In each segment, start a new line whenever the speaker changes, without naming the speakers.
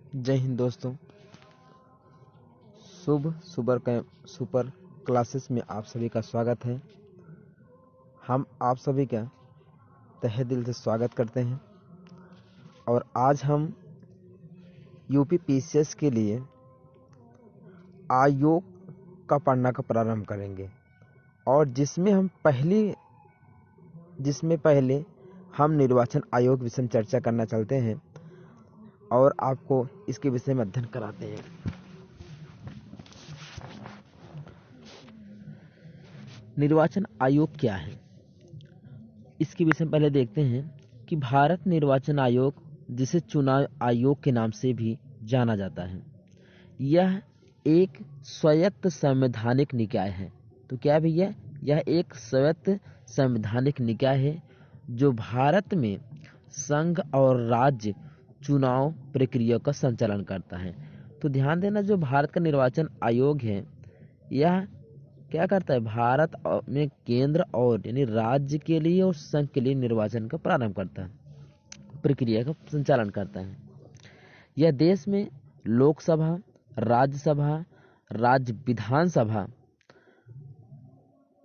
जय हिंद दोस्तों। शुभ super classes में आप सभी का स्वागत है। हम आप सभी का तहे दिल से स्वागत करते हैं और आज हम यूपी पीसीएस के लिए आयोग का पढ़ना का प्रारंभ करेंगे और जिसमें पहले हम निर्वाचन आयोग विषय में चर्चा करना चाहते हैं और आपको इसके विषय में अध्ययन कराते हैं। निर्वाचन आयोग क्या है, इसके विषय में पहले देखते हैं कि भारत निर्वाचन आयोग, जिसे चुनाव आयोग के नाम से भी जाना जाता है, यह एक स्वायत्त संवैधानिक निकाय है। तो क्या भैया, यह एक स्वायत्त संवैधानिक निकाय है जो भारत में संघ और राज्य चुनाव प्रक्रिया का संचालन करता है। तो ध्यान देना, जो भारत का निर्वाचन आयोग है यह क्या करता है, भारत में केंद्र और यानी राज्य के लिए और संघ के लिए निर्वाचन का प्रारंभ करता है, प्रक्रिया का संचालन करता है। यह देश में लोकसभा, राज्यसभा, राज्य विधानसभा,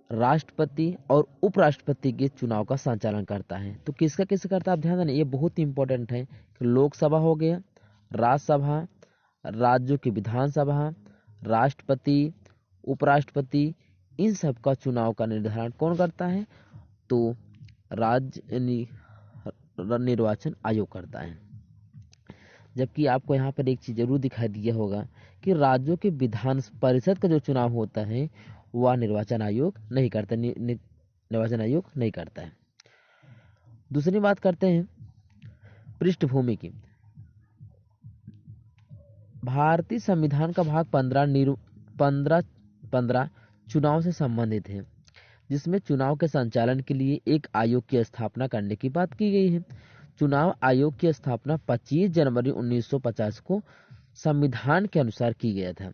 राष्ट्रपति और उपराष्ट्रपति के चुनाव का संचालन करता है। तो किसका करता है, आप ध्यान देना, ये बहुत इंपॉर्टेंट है कि लोकसभा हो गया, राज्यसभा, राज्यों की विधानसभा, राष्ट्रपति, उपराष्ट्रपति, इन सब का चुनाव का निर्धारण कौन करता है, तो राज्य निर्वाचन आयोग करता है। जबकि आपको यहाँ पर एक चीज जरूर दिखाई दिया होगा कि राज्यों के विधान परिषद का जो चुनाव होता है वह निर्वाचन आयोग नहीं करता, निर्वाचन आयोग नहीं करता है। दूसरी बात करते हैं पृष्ठभूमि की। भारतीय संविधान का भाग 15 चुनाव से संबंधित है, जिसमें चुनाव के संचालन के लिए एक आयोग की स्थापना करने की बात की गई है। चुनाव आयोग की स्थापना 25 जनवरी 1950 को संविधान के अनुसार की गया था।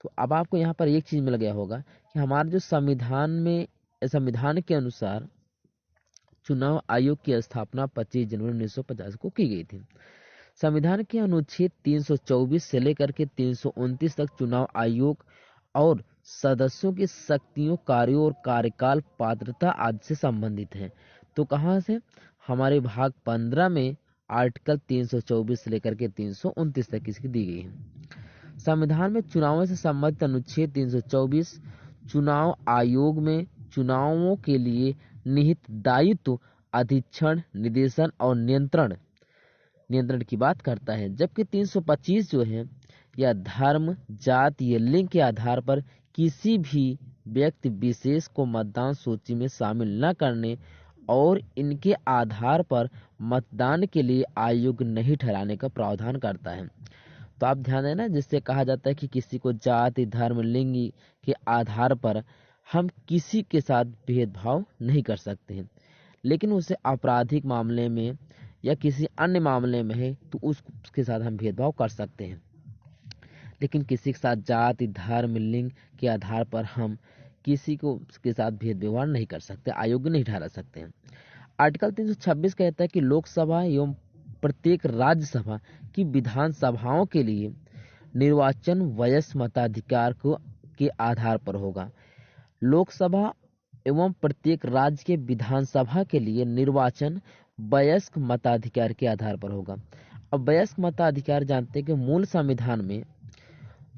तो अब आपको यहाँ पर एक चीज मिल गया होगा कि हमारे जो संविधान के अनुसार चुनाव आयोग की स्थापना 25 जनवरी 1950 को की गई थी। संविधान के अनुच्छेद 324 से लेकर के 329 तक चुनाव आयोग और सदस्यों की शक्तियों, कार्यों और कार्यकाल, पात्रता आदि से संबंधित है। तो कहाँ से, हमारे भाग 15 में आर्टिकल 324 से लेकर के 329 तक इसकी दी गई है। संविधान में चुनावों से संबंधित अनुच्छेद 324 चुनाव आयोग में चुनावों के लिए निहित दायित्व, अधीक्षण, निर्देशन और नियंत्रण की बात करता है। जबकि 325 जो है यह धर्म, जाति या लिंग के आधार पर किसी भी व्यक्ति विशेष को मतदान सूची में शामिल न करने और इनके आधार पर मतदान के लिए आयोग नहीं ठहराने का प्रावधान करता है। तो आप ध्यान देना, जिससे कहा जाता है कि किसी को जाति, धर्म, लिंग के आधार पर हम किसी के साथ भेदभाव नहीं कर सकते हैं, लेकिन उसे आपराधिक मामले में या किसी अन्य मामले में है तो उसके साथ हम भेदभाव कर सकते हैं, लेकिन किसी के साथ जाति, धर्म, लिंग के आधार पर हम किसी को के साथ भेद व्यवहार नहीं कर सकते, अयोग्य नहीं ठहरा सकते हैं। आर्टिकल 326 कहता है कि लोकसभा एवं प्रत्येक राज्यसभा की विधानसभाओं के लिए निर्वाचन वयस्क मताधिकार के आधार पर होगा। लोकसभा एवं प्रत्येक राज्य के विधानसभा के लिए निर्वाचन वयस्क मताधिकार के आधार पर होगा। अब वयस्क मताधिकार जानते हैं कि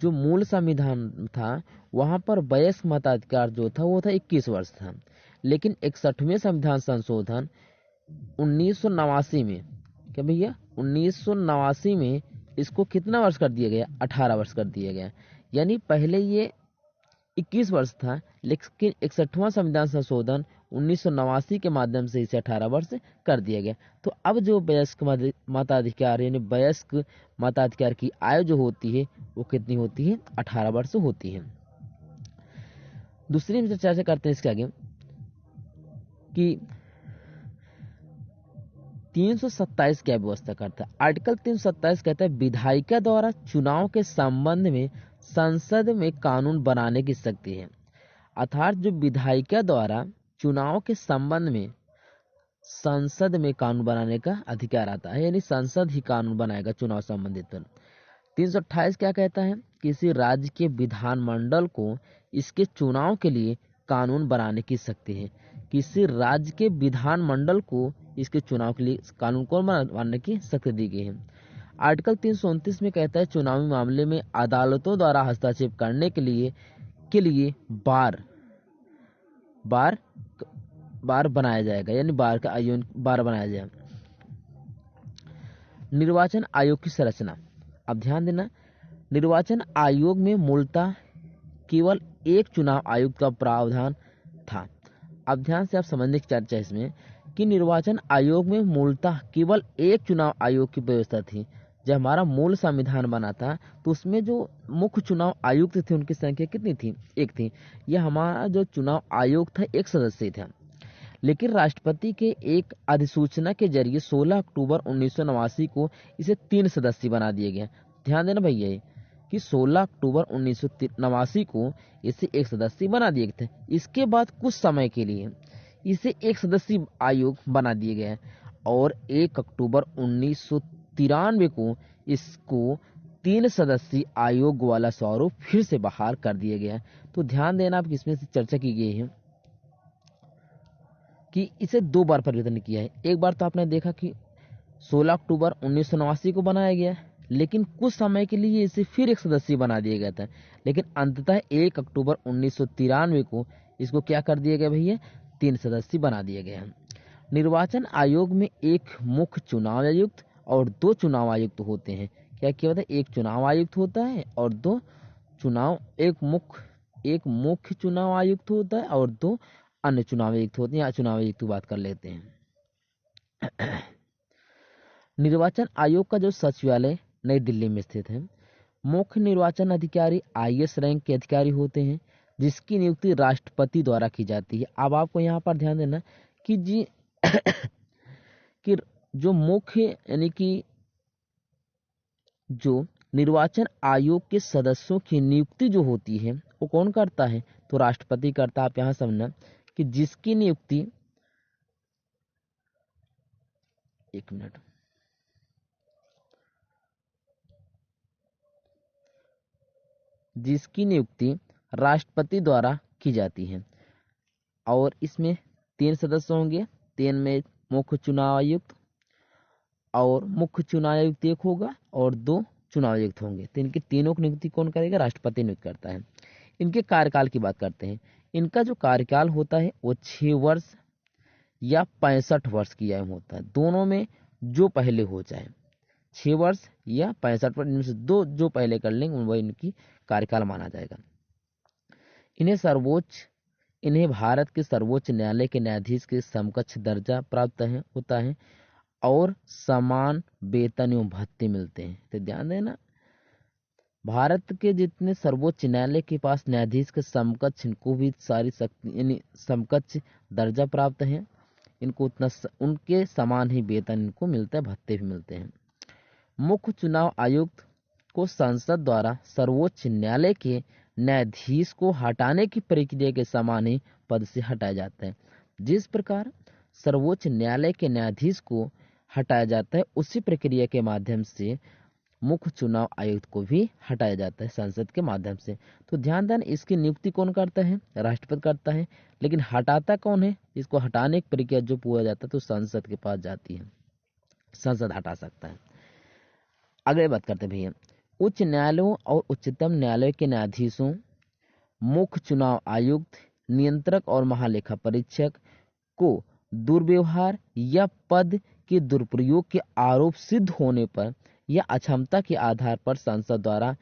मूल संविधान था वहां पर वयस्क मताधिकार जो था वो था 21 वर्ष था, लेकिन 61वें संविधान संशोधन 1989 में, क्या भैया, 1989 में इसको कितना वर्ष कर दिया गया, 18 वर्ष कर दिया गया। यानी पहले ये 21 वर्ष था, लेकिन 61वां संविधान संशोधन 1989 के माध्यम से इसे 18 वर्ष कर दिया गया। तो अब जो वयस्क मताधिकार यानी वयस्क मताधिकार की आयु जो होती है वो कितनी होती है, 18 वर्ष होती है। दूसरी हम चर्चा करते हैं इसके आगे कि 327 क्या व्यवस्था करता है। आर्टिकल 327 कहता है विधायिका द्वारा चुनाव के संबंध में संसद में कानून बनाने की शक्ति है। अर्थात जो विधायिका द्वारा चुनाव के संबंध में संसद में कानून बनाने का अधिकार आता है, यानी संसद ही कानून बनाएगा चुनाव संबंधित पर। 328 क्या कहता है? किसी राज्य के विधानमंडल को इसके चुनाव के लिए कानून बनाने की शक्ति है। किसी राज्य के विधानमंडल को इसके चुनाव के लिए कानून को बनाने की शक्ति दी गई है। आर्टिकल 329 में कहता है चुनावी मामले में अदालतों द्वारा हस्तक्षेप करने के लिए बार बनाया जाएगा, यानी बार का आयोग बार बनाया जाएगा। निर्वाचन आयोग की संरचना, अब ध्यान देना, निर्वाचन आयोग में मूलतः केवल एक चुनाव आयुक्त का प्रावधान था। अब ध्यान से आप समझने की चर्चा है इसमें कि निर्वाचन आयोग में मूलतः केवल एक चुनाव आयोग की व्यवस्था थी। जब हमारा मूल संविधान बना था तो उसमें जो मुख्य चुनाव आयुक्त थे उनकी संख्या कितनी थी? एक थी। यह हमारा जो चुनाव आयोग था एक सदस्य था, लेकिन राष्ट्रपति के एक अधिसूचना के जरिए 16 अक्टूबर 1989 को इसे 3 सदस्य बना दिया गया। ध्यान देना भैया कि 16 अक्टूबर 1989 को इसे एक सदस्य बना दिए गए थे। इसके बाद कुछ समय के लिए इसे एक सदस्यीय आयोग बना दिया गया और 1 अक्टूबर 1993 को इसको 3 सदस्यीय आयोग वाला स्वरूप फिर से बहाल कर दिया गया। तो ध्यान देना, आप इसमें से चर्चा की गई है कि इसे 2 बार परिवर्तन किया है। एक बार तो आपने देखा कि 16 अक्टूबर 1989 को बनाया गया, लेकिन कुछ समय के लिए इसे फिर एक सदस्य बना दिया गया था, लेकिन अंततः 1 अक्टूबर 1993 को इसको क्या कर दिया गया भैया? 3 सदस्य बना दिया गया। निर्वाचन आयोग में एक मुख्य चुनाव आयुक्त और 2 चुनाव आयुक्त होते हैं। क्या क्या होता है? एक चुनाव आयुक्त होता है और एक मुख्य चुनाव आयुक्त होता है और 2 अन्य चुनाव आयुक्त होते हैं। या चुनाव आयुक्त की बात कर लेते हैं। निर्वाचन आयोग का जो सचिवालय नई दिल्ली में स्थित है। मुख्य निर्वाचन अधिकारी IAS रैंक के अधिकारी होते हैं, जिसकी नियुक्ति राष्ट्रपति द्वारा की जाती है। अब आपको यहाँ पर ध्यान देना कि कि जो मुख्य यानी कि जो निर्वाचन आयोग के सदस्यों की नियुक्ति जो होती है वो कौन करता है? तो राष्ट्रपति करता है। आप यहाँ समझना कि जिसकी नियुक्ति, एक मिनट, जिसकी नियुक्ति राष्ट्रपति द्वारा की जाती है और इसमें 3 सदस्य होंगे। 3 में मुख्य चुनाव आयुक्त और मुख्य चुनाव आयुक्त एक होगा और 2 चुनाव आयुक्त होंगे। तो इनकी तीनों की नियुक्ति कौन करेगा? राष्ट्रपति नियुक्त करता है। इनके कार्यकाल की बात करते हैं। इनका जो कार्यकाल होता है वो 6 वर्ष या 65 वर्ष की आयु होता है, दोनों में जो पहले हो जाए। 6 वर्ष या 65 वर्ष, इनमें से 2 जो पहले कर लेंगे वह इनकी कार्यकाल माना जाएगा। इन्हें भारत के सर्वोच्च न्यायालय के न्यायाधीश के समकक्ष दर्जा प्राप्त होता है और समान वेतन एवं भत्ते मिलते हैं। तो ध्यान देना, भारत के जितने सर्वोच्च न्यायालय के पास न्यायाधीश के समकक्ष इनको भी सारी शक्ति यानी समकक्ष दर्जा प्राप्त है। इनको उतना उनके समान ही वेतन इनको मिलता है, भत्ते भी मिलते हैं। मुख्य चुनाव आयुक्त को संसद द्वारा सर्वोच्च न्यायालय के न्यायाधीश को हटाने की प्रक्रिया के समान ही पद से हटाया जाता है। जिस प्रकार सर्वोच्च न्यायालय के न्यायाधीश को हटाया जाता है, उसी प्रक्रिया के माध्यम से मुख्य चुनाव आयुक्त को भी हटाया जाता है संसद के माध्यम से। तो ध्यान देना, इसकी नियुक्ति कौन करता है? राष्ट्रपति करता है, लेकिन हटाता कौन है? इसको हटाने की प्रक्रिया जो पूरा जाता है तो संसद के पास जाती है, संसद हटा सकता है। आगे बात करते हैं भैया, उच्च न्यायालयों और उच्चतम न्यायालय के न्यायाधीशों, मुख्य चुनाव आयुक्त, नियंत्रक और महालेखा परीक्षक को दुर्व्यवहार या पद के दुरुपयोग के आरोप सिद्ध होने पर या अक्षमता के आधार पर संसद द्वारा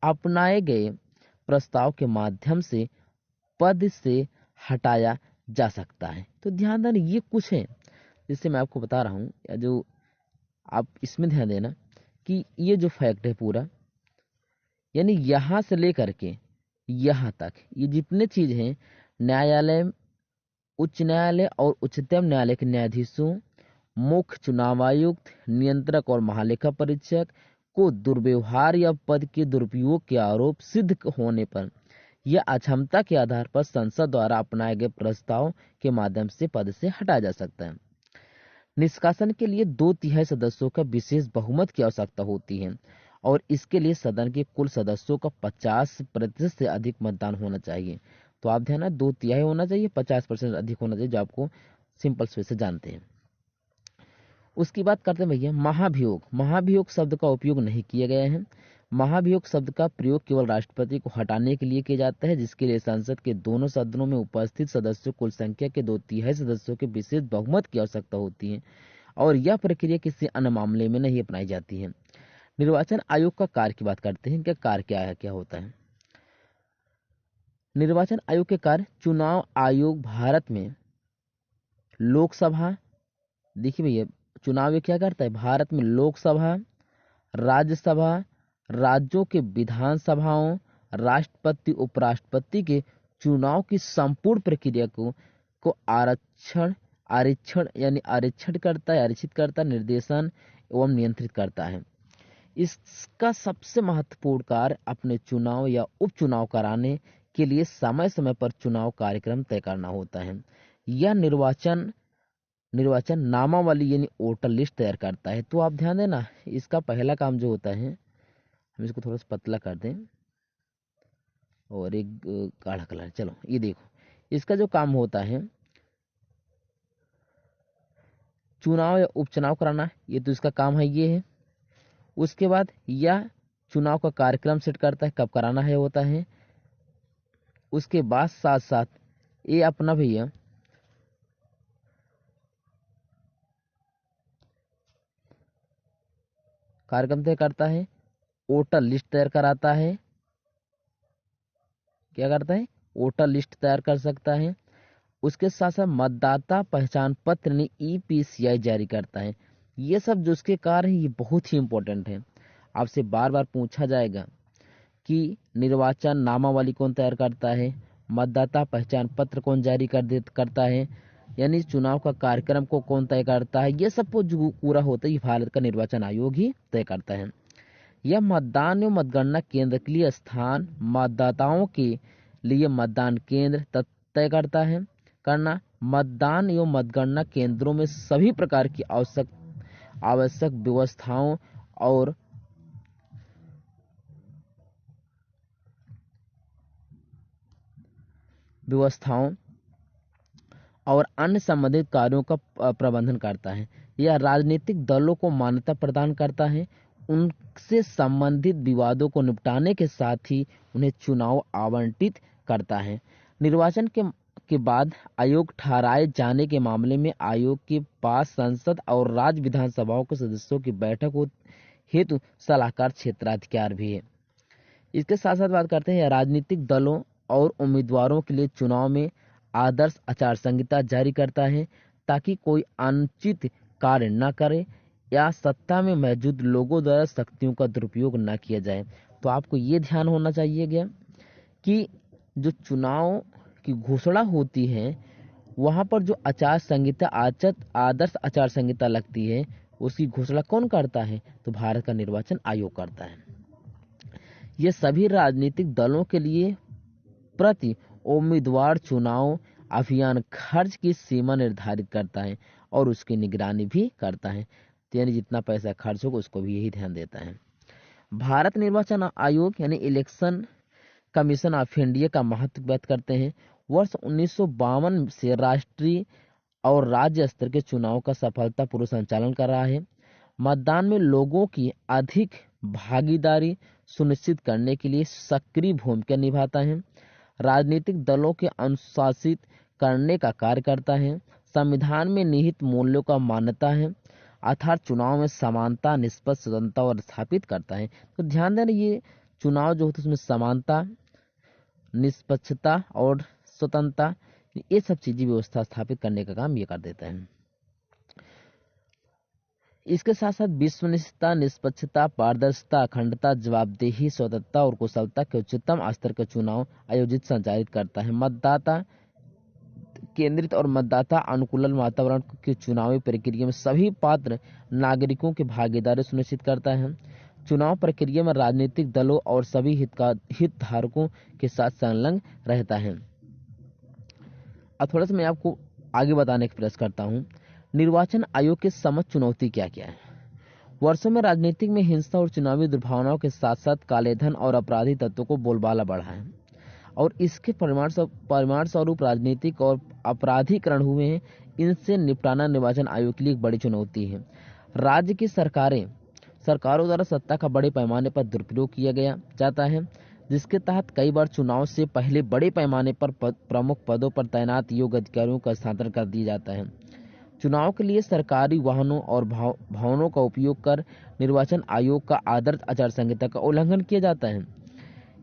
अपनाए गए प्रस्ताव के माध्यम से पद से हटाया जा सकता है। तो ध्यान देना, ये कुछ है जिससे मैं आपको बता रहा हूँ, या जो आप इसमें ध्यान देना कि ये जो फैक्ट है पूरा, यानी यहाँ से लेकर के यहाँ तक ये जितने चीज हैं, न्यायालय, उच्च न्यायालय और उच्चतम न्यायालय के न्यायाधीशों, मुख्य चुनाव आयुक्त, नियंत्रक और महालेखा परीक्षक को दुर्व्यवहार या पद के दुरुपयोग के आरोप सिद्ध होने पर या अक्षमता के आधार पर संसद द्वारा अपनाए गए प्रस्ताव के माध्यम से पद से हटाया जा सकता है। निष्कासन के लिए 2/3 सदस्यों का विशेष बहुमत की आवश्यकता होती है और इसके लिए सदन के कुल सदस्यों का 50% से अधिक मतदान होना चाहिए। तो आप ध्यान है 2/3 होना चाहिए, 50% अधिक होना चाहिए, जो आपको सिंपल वे से जानते हैं। उसकी बात करते हैं भैया महाभियोग। महाभियोग शब्द का उपयोग नहीं किया गया है। महाभियोग शब्द का प्रयोग केवल राष्ट्रपति को हटाने के लिए किया जाता है, जिसके लिए संसद के दोनों सदनों में उपस्थित सदस्यों कुल संख्या के 2/3 सदस्यों के विशेष बहुमत की आवश्यकता होती है और यह प्रक्रिया किसी अन्य मामले में नहीं अपनाई जाती है। निर्वाचन आयोग का कार्य की बात करते हैं। क्या कार्य क्या है, क्या होता है? निर्वाचन आयोग के कार्य: चुनाव आयोग भारत में लोकसभा, देखिए भैया चुनाव ये क्या करता है, भारत में लोकसभा, राज्यसभा, राज्यों के विधानसभाओं, राष्ट्रपति उपराष्ट्रपति के चुनाव की संपूर्ण प्रक्रिया को आरक्षित करता, निर्देशन एवं नियंत्रित करता है। इसका सबसे महत्वपूर्ण कार्य अपने चुनाव या उपचुनाव कराने के लिए समय समय पर चुनाव कार्यक्रम तय करना होता है। यह निर्वाचन नामावली यानी वोटर लिस्ट तैयार करता है। तो आप ध्यान देना, इसका पहला काम जो होता है, हम इसको थोड़ा सा पतला कर दें और एक गाढ़ा कलर, चलो ये देखो, इसका जो काम होता है चुनाव या उपचुनाव कराना, ये तो इसका काम है, ये है। उसके बाद यह चुनाव का कार्यक्रम सेट करता है, कब कराना है होता है। उसके बाद साथ साथ ये अपना भैया कार्यक्रम तय करता है, वोटर लिस्ट तैयार कराता है, क्या करता है, वोटर लिस्ट तैयार कर सकता है। उसके साथ साथ मतदाता पहचान पत्र यानी EPCI जारी करता है। ये सब जो उसके कार्य हैं ये बहुत ही इंपॉर्टेंट है। आपसे बार बार पूछा जाएगा कि निर्वाचन नामावली कौन तैयार करता है, मतदाता पहचान पत्र कौन जारी करता है, यानी चुनाव का कार्यक्रम को कौन तय करता है। ये सब को जो पूरा होता है ये भारत का निर्वाचन आयोग ही तय करता है। यह मतदान एवं मतगणना केंद्र के लिए स्थान, मतदाताओं के लिए मतदान केंद्र तय करना, मतदान एवं मतगणना केंद्रों में सभी प्रकार की आवश्यक व्यवस्थाओं और अन्य संबंधित कार्यों का प्रबंधन करता है। यह राजनीतिक दलों को मान्यता प्रदान करता है, उनसे संबंधित विवादों को निपटाने के साथ ही उन्हें चुनाव आवंटित करता है। निर्वाचन के बाद आयोग ठहराए जाने के मामले में आयोग के पास संसद और राज्य विधानसभाओं के सदस्यों की बैठक हेतु सलाहकार क्षेत्राधिकार भी है। इसके साथ साथ बात करते हैं राजनीतिक दलों और उम्मीदवारों के लिए चुनाव में आदर्श आचार संहिता जारी करता है, ताकि कोई अनुचित कार्य न करे या सत्ता में मौजूद लोगों द्वारा शक्तियों का दुरुपयोग न किया जाए। तो आपको ये ध्यान होना चाहिए गया कि जो चुनाव की घोषणा होती है वहां पर जो आदर्श आचार संहिता लगती है उसकी घोषणा कौन करता है, तो भारत का निर्वाचन आयोग करता है। ये सभी राजनीतिक दलों के लिए प्रति उम्मीदवार चुनाव अभियान खर्च की सीमा निर्धारित करता है और उसकी निगरानी भी करता है, यानी जितना पैसा खर्च होगा उसको भी यही ध्यान देता है। भारत निर्वाचन आयोग यानी इलेक्शन कमीशन ऑफ इंडिया का महत्व व्यक्त करते हैं। वर्ष 1952 से राष्ट्रीय और राज्य स्तर के चुनाव का सफलतापूर्वक संचालन कर रहा है। मतदान में लोगों की अधिक भागीदारी सुनिश्चित करने के लिए सक्रिय भूमिका निभाता है, राजनीतिक दलों के अनुशासित करने का कार्य करता है, संविधान में निहित मूल्यों का मान्यता है, अर्थात चुनाव में समानता, निष्पक्ष, स्वतंत्रता और स्थापित करता है। तो ध्यान देना, ये चुनाव जो होता है उसमें समानता, निष्पक्षता और स्वतंत्रता, ये सब चीजें व्यवस्था स्थापित करने का काम ये कर देता है। इसके साथ साथ विश्वसनीयता, निष्पक्षता, पारदर्शिता, अखंडता, जवाबदेही, स्वतंत्रता और कुशलता के उच्चतम स्तर का चुनाव आयोजित संचालित करता है। मतदाता केंद्रित और मतदाता अनुकूल वातावरण की चुनावी प्रक्रिया में सभी पात्र नागरिकों की भागीदारी सुनिश्चित करता है। चुनाव प्रक्रिया में राजनीतिक दलों और सभी हितधारकों के साथ संलग्न रहता है। अब थोड़ा सा मैं आपको आगे बताने का प्रयास करता हूँ। निर्वाचन आयोग के समक्ष चुनौती क्या क्या है। वर्षों में राजनीतिक में हिंसा और चुनावी दुर्भावनाओं के साथ साथ काले धन और अपराधी तत्वों को बोलबाला बढ़ा है और इसके परिमाण स्वरूप राजनीतिक और अपराधीकरण हुए हैं। इनसे निपटाना निर्वाचन आयोग के लिए एक बड़ी चुनौती है। राज्य की सरकारों द्वारा सत्ता का बड़े पैमाने पर दुरुपयोग किया गया जाता है, जिसके तहत कई बार चुनाव से पहले बड़े पैमाने पर प्रमुख पदों पर तैनात योग्य अधिकारियों का स्थानांतरण कर दिया जाता है। चुनाव के लिए सरकारी वाहनों और भवनों का उपयोग कर निर्वाचन आयोग का आदर्श आचार संहिता का उल्लंघन किया जाता है।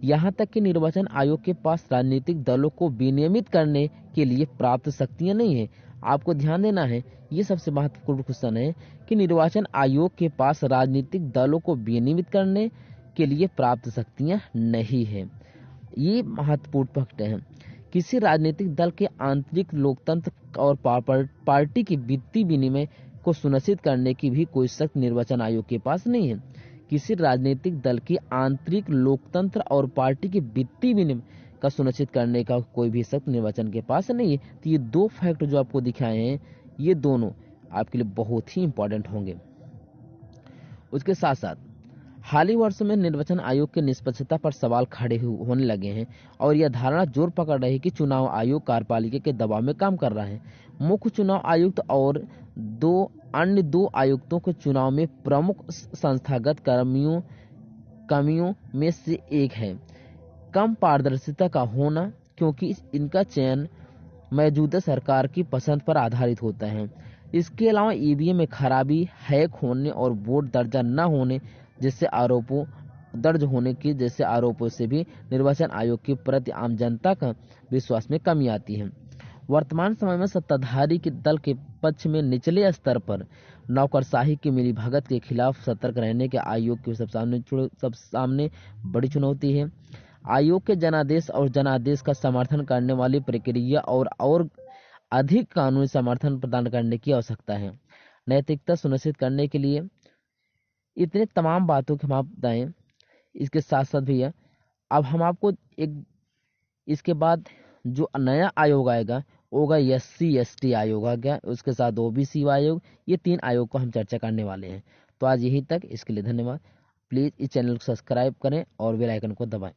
यहाँ तक कि निर्वाचन आयोग के पास राजनीतिक दलों को विनियमित करने के लिए प्राप्त शक्तियां नहीं है। आपको ध्यान देना है, ये सबसे महत्वपूर्ण क्वेश्चन है कि निर्वाचन आयोग के पास राजनीतिक दलों को विनियमित करने के लिए प्राप्त शक्तियां नहीं है। ये महत्वपूर्ण फैक्ट है। किसी राजनीतिक दल के आंतरिक लोकतंत्र और पार्टी के वित्तीय विनिमय को सुनिश्चित करने की भी कोई शक्ति निर्वाचन आयोग के पास नहीं है। किसी राजनीतिक दल के आंतरिक लोकतंत्र और पार्टी के वित्तीय विनिमय का सुनिश्चित करने का कोई भी शक्ति निर्वाचन के पास नहीं है। तो ये दो फैक्ट जो आपको दिखाए हैं, ये दोनों आपके लिए बहुत ही इंपॉर्टेंट होंगे। उसके साथ साथ हाल ही वर्षों में निर्वाचन आयोग की निष्पक्षता पर सवाल खड़े होने लगे हैं और यह धारणा जोर पकड़ रही है कि चुनाव आयोग कार्यपालिका के दबाव में काम कर रहा है। मुख्य चुनाव आयुक्त और अन्य दो आयुक्तों के चुनाव में प्रमुख संस्थागत कमियों में से एक है कम पारदर्शिता का होना, क्योंकि इनका चयन मौजूदा सरकार की पसंद पर आधारित होता है। इसके अलावा ईवीएम में खराबी, हैक होने और वोट दर्जा न होने जैसे आरोपों से भी निर्वाचन आयोग के प्रति आम जनता का विश्वास में कमी आती है। वर्तमान समय में सत्ताधारी के दल के पक्ष में निचले स्तर पर नौकरशाही की मिलीभगत के खिलाफ सतर्क रहने के आयोग के सब सामने बड़ी चुनौती है। आयोग के जनादेश का समर्थन करने वाली प्रक्रिया और अधिक कानूनी समर्थन प्रदान करने की आवश्यकता है। नैतिकता सुनिश्चित करने के लिए इतने तमाम बातों के हम आप बताएं। इसके साथ साथ भैया अब हम आपको इसके बाद जो नया आयोग आएगा होगा SC/ST आयोग आ गया, उसके साथ OBC आयोग, ये 3 आयोग को हम चर्चा करने वाले हैं। तो आज यही तक, इसके लिए धन्यवाद। प्लीज़ इस चैनल को सब्सक्राइब करें और बेल आइकन को दबाएं।